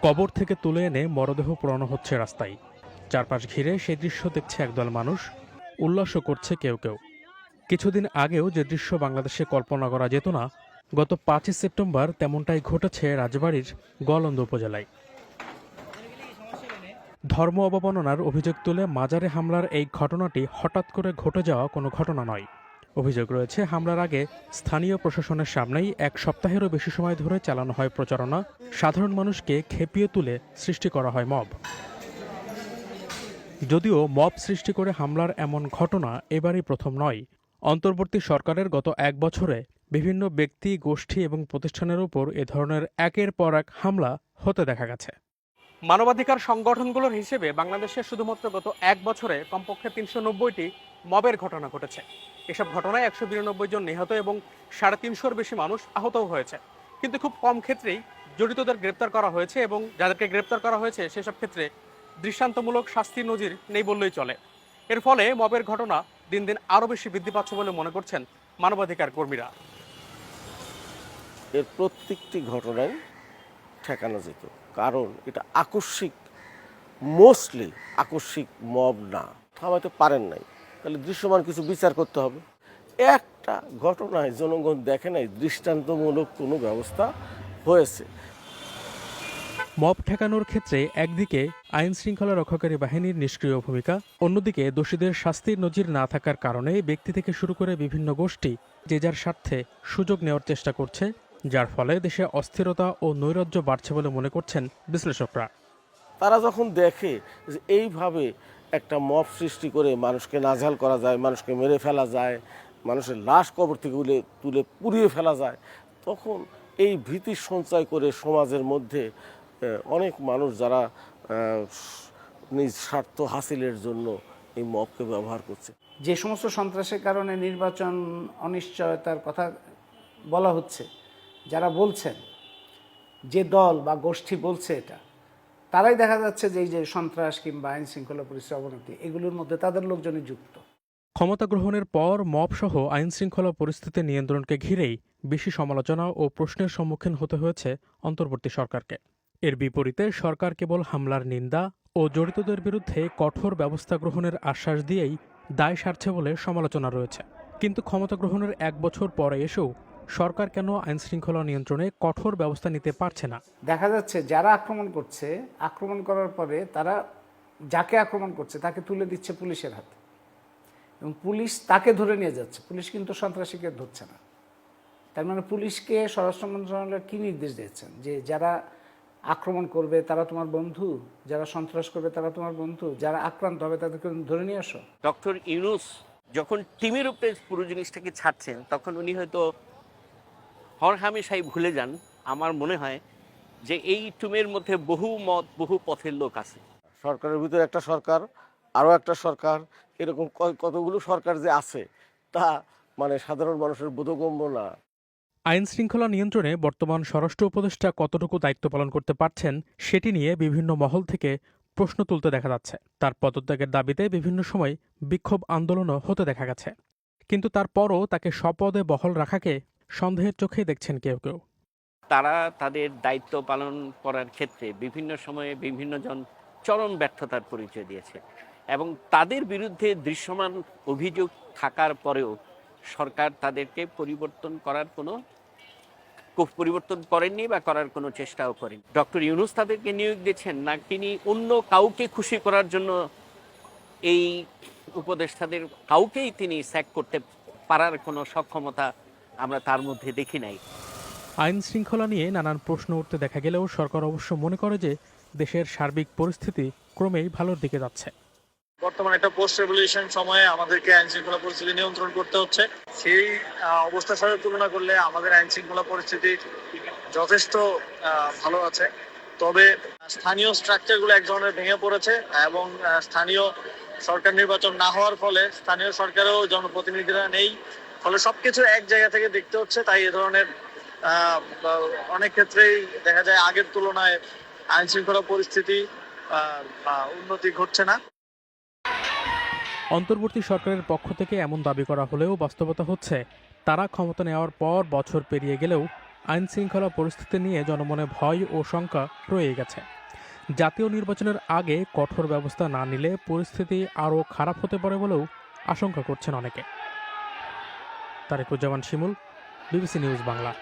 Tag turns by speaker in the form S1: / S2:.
S1: কবর থেকে তুলে এনে মরদেহ পোড়ানো হচ্ছে রাস্তায়। চারপাশ ঘিরে সেই দৃশ্য দেখছে একদল মানুষ, উল্লাসও করছে কেউ কেউ। কিছুদিন আগেও যে দৃশ্য বাংলাদেশে কল্পনা করা যেত না, গত ৫ই সেপ্টেম্বর তেমনটাই ঘটেছে রাজবাড়ীর গোয়ালন্দ উপজেলায়। ধর্ম অবমাননার অভিযোগ তুলে মাজারে হামলার এই ঘটনাটি হঠাৎ করে ঘটে যাওয়া কোনো ঘটনা নয়। অভিযোগ রয়েছে, হামলার আগে স্থানীয় প্রশাসনের সামনেই এক সপ্তাহেরও বেশি সময় ধরে চালানো হয় প্রচারণা। সাধারণ মানুষকে খেপিয়ে তুলে সৃষ্টি করা হয় মব। যদিও মব সৃষ্টি করে হামলার এমন ঘটনা এবারই প্রথম নয়। অন্তর্বর্তী সরকারের গত এক বছরে বিভিন্ন ব্যক্তি, গোষ্ঠী এবং প্রতিষ্ঠানের উপর এ ধরনের একের পর এক হামলা হতে দেখা গেছে। মানবাধিকার সংগঠনগুলোর হিসেবে বাংলাদেশে শুধুমাত্র গত এক বছরে কমপক্ষে ৩৯০টি মবের ঘটনা ঘটেছে। এসব ঘটনায় ১৯২ জন নিহত এবং ৩৫০-র বেশি মানুষ আহতও হয়েছে। কিন্তু খুব কম ক্ষেত্রেই জড়িতদের গ্রেপ্তার করা হয়েছে এবং যাদেরকে গ্রেপ্তার করা হয়েছে সেসব ক্ষেত্রে দৃষ্টান্তমূলক শাস্তির নজির নেই বললেই চলে। এর ফলে মবের ঘটনা দিন দিন আরও বেশি বৃদ্ধি পাচ্ছে বলে মনে করছেন মানবাধিকার কর্মীরা।
S2: এর প্রত্যেকটি ঘটনায় ঠেকানো যেত, কারণ এটা আকস্মিক, মোস্টলি আকস্মিক মব না। থামাতে পারেন নাই, তাহলে দৃশ্যমান কিছু বিচার করতে হবে। একটা ঘটনায় জনগণ দেখে নাই দৃষ্টান্তমূলক কোনো ব্যবস্থা হয়েছে।
S1: মব ঠেকানোর ক্ষেত্রে একদিকে আইন শৃঙ্খলা রক্ষাকারী বাহিনীর নিষ্ক্রিয় ভূমিকা, অন্যদিকে দোষীদের শাস্তির নজির না থাকার কারণে ব্যক্তি থেকে শুরু করে বিভিন্ন গোষ্ঠী যে যার স্বার্থে সুযোগ নেওয়ার চেষ্টা করছে, যার ফলে দেশে অস্থিরতা ও নৈরাজ্য বাড়ছে বলে মনে করছেন বিশ্লেষকরা।
S2: তারা যখন দেখে যে এইভাবে একটা মব সৃষ্টি করে মানুষকে নাজেহাল করা যায়, মানুষকে মেরে ফেলা যায়, মানুষের লাশ কবর থেকে তুলে পুড়িয়ে ফেলা যায়, তখন এই ভীতি সঞ্চয় করে সমাজের মধ্যে অনেক মানুষ যারা নিজ স্বার্থ হাসিলের জন্য এই মবকে ব্যবহার করছে।
S3: যে সমস্ত সন্ত্রাসের কারণে নির্বাচন অনিশ্চয়তার কথা বলা হচ্ছে, যারা বলছেন, যে দল বা গোষ্ঠী বলছে এটা, তারাই দেখা যাচ্ছে যে এই যে সন্ত্রাস কিংবা আইন শৃঙ্খলা পরিস্থিতির অবনতি, এগুলোর মধ্যে তাদের লোকজনই যুক্ত।
S1: ক্ষমতা গ্রহণের পর মবসহ আইন শৃঙ্খলা পরিস্থিতি নিয়ন্ত্রণকে ঘিরেই বেশি সমালোচনা ও প্রশ্নের সম্মুখীন হতে হয়েছে অন্তর্বর্তী সরকারকে। এর বিপরীতে সরকার কেবল হামলার নিন্দা ও জড়িতদের বিরুদ্ধে কঠোর ব্যবস্থা গ্রহণের আশ্বাস দিয়েই দায় সারছে বলে সমালোচনা রয়েছে। কিন্তু ক্ষমতা গ্রহণের এক বছর পরে এসেও সরকার কেন আইন শৃঙ্খলা নিয়ন্ত্রণে কঠোর ব্যবস্থা নিতে পারছে না?
S3: দেখা যাচ্ছে যারা আক্রমণ করছে, আক্রমণ করার পরে তারা যাকে আক্রমণ করছে তাকে তুলে দিচ্ছে পুলিশের হাতে, এবং পুলিশ তাকে ধরে নিয়ে যাচ্ছে। পুলিশ কিন্তু সন্ত্রাসীকে ধরছে না। তার মানে পুলিশকে স্বরাষ্ট্র মন্ত্রণালয় কী নির্দেশ দিয়েছেন যে যারা আক্রমণ করবে তারা তোমার বন্ধু, যারা সন্ত্রাস করবে তারা তোমার বন্ধু, যারা আক্রান্ত হবে তাদেরকে ধরে নিয়ে আসো।
S4: ডক্টর ইউনূস যখন টিমের উপরে পুরো জিনিসটাকে ছাড়ছেন, তখন উনি হয়তো হরহামেশাই ভুলে যান, আমার মনে হয়, যে এই টিমের মধ্যে বহু মত, বহু পথের লোক আছে।
S2: সরকারের ভিতরে একটা সরকার, আরও একটা সরকার, এরকম কতগুলো সরকার যে আছে তা মানে সাধারণ মানুষের বোধগম্য না।
S1: আইন শৃঙ্খলা নিয়ন্ত্রণে বর্তমান স্বরাষ্ট্র উপদেষ্টা কতটুকু দায়িত্ব পালন করতে পারছেন সেটি নিয়ে বিভিন্ন মহল থেকে প্রশ্ন তুলতে দেখা যাচ্ছে। তার পদত্যাগের দাবিতে বিভিন্ন সময় বিক্ষোভ আন্দোলনও হতে দেখা গেছে। কিন্তু তারপরও তাকে স্বপদে বহাল রাখাকে সন্দেহের চোখেই দেখছেন কেউ কেউ।
S4: তারা তাদের দায়িত্ব পালন করার ক্ষেত্রে বিভিন্ন সময়ে বিভিন্ন জন চরম ব্যর্থতার পরিচয় দিয়েছে, এবং তাদের বিরুদ্ধে দৃশ্যমান অভিযোগ থাকার পরেও সরকার তাদেরকে পরিবর্তন করেননি বা করার কোনো চেষ্টাও করেনি। ডক্টর ইউনূস তাদেরকে নিয়োগ দিয়েছেন, না তিনি অন্য কাউকে খুশি করার জন্য এই উপদেষ্টাদের কাউকেই তিনি স্যাক করতে পারার কোনো সক্ষমতা আমরা তার মধ্যে দেখি নাই।
S1: আইন শৃঙ্খলা নিয়ে নানান প্রশ্ন উঠতে দেখা গেলেও সরকার অবশ্য মনে করে যে দেশের সার্বিক পরিস্থিতি ক্রমেই ভালোর দিকে যাচ্ছে।
S5: বর্তমানে একটা পোস্ট রেভলিউশন সময়ে আমাদেরকে আইন শৃঙ্খলা পরিস্থিতি নিয়ন্ত্রণ করতে হচ্ছে। সেই অবস্থার সাথে তুলনা করলে আমাদের আইন শৃঙ্খলা পরিস্থিতি যথেষ্ট ভালো আছে। তবে স্থানীয় স্ট্রাকচারগুলো এক ধরনের ভেঙে পড়েছে, এবং স্থানীয় সরকার নির্বাচন না হওয়ার ফলে স্থানীয় সরকারেও জনপ্রতিনিধিরা নেই, ফলে সবকিছু এক জায়গা থেকে দেখতে হচ্ছে। তাই এ ধরনের অনেক ক্ষেত্রেই দেখা যায় আগের তুলনায় আইন শৃঙ্খলা পরিস্থিতি উন্নতি ঘটছে না।
S1: অন্তর্বর্তী সরকারের পক্ষ থেকে এমন দাবি করা হলেও বাস্তবতা হচ্ছে তারা ক্ষমতা নেওয়ার পর বছর পেরিয়ে গেলেও আইন শৃঙ্খলা পরিস্থিতি নিয়ে জনমনে ভয় ও শঙ্কা রয়ে গেছে। জাতীয় নির্বাচনের আগে কঠোর ব্যবস্থা না নিলে পরিস্থিতি আরও খারাপ হতে পারে বলেও আশঙ্কা করছেন অনেকে। তারেকুজ্জামান শিমুল, বিবিসি নিউজ বাংলা।